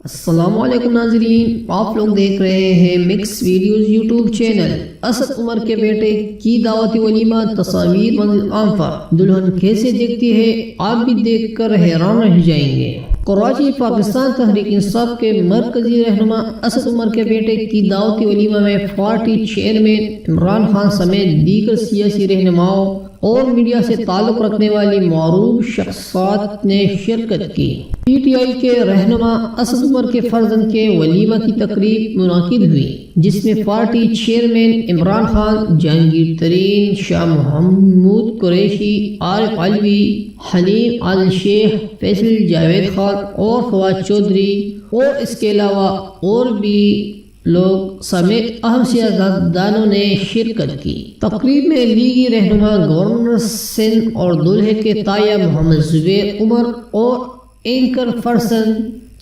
السلام علیکم ناظرین، آپ لوگ دیکھ رہے ہیں mix videos YouTube channel. Asad Umar کے بیٹے کی دعوتی ولیمہ، تصاویر منزل عام پر دلہن کیسے دیکھتی ہے، آپ بھی دیکھ کر حیران رہ جائیں گے۔ کراچی پاکستان تحریک انصاف کے مرکزی رہنما اسد عمر کے بیٹے کی دعوتی ولیمہ میں پارٹی چیئرمین عمران خان سمیت دیگر سیاسی رہنماؤں اور میڈیا سے تعلق رکھنے والی معروف شخصیات نے شرکت کی۔ پی ٹی آئی کے رہنما اسد عمر کے فرزند کے ولیمہ کی تقریب منعقد ہوئی، جس میں پارٹی چیئرمین عمران خان، جہانگیر ترین، شاہ محمود قریشی، عارف علوی، حلیم عادل شیخ، فیصل جاوید خان اور فواد چودھری اور اس کے علاوہ اور بھی لوگ سمیت اہم سیاستدانوں نے شرکت کی۔ تقریب میں لیگی رہنما گورنر سندھ اور دلہے کے تایا محمد زبیر عمر اور اینکر پرسن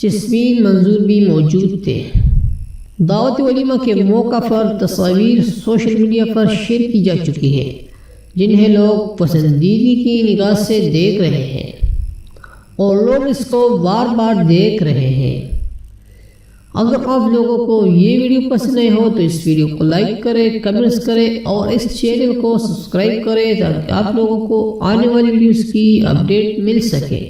جسمین منظور بھی موجود تھے۔ دعوت ولیمہ کے موقع پر تصاویر سوشل میڈیا پر شیئر کی جا چکی ہے، جنہیں لوگ پسندیدگی کی نگاہ سے دیکھ رہے ہیں اور لوگ اس کو بار بار دیکھ رہے ہیں۔ اگر آپ لوگوں کو یہ ویڈیو پسند نہیں ہو تو اس ویڈیو کو لائک کریں، کمنٹس کریں اور اس چینل کو سبسکرائب کریں تاکہ آپ لوگوں کو آنے والی ویڈیوز کی اپڈیٹ مل سکے۔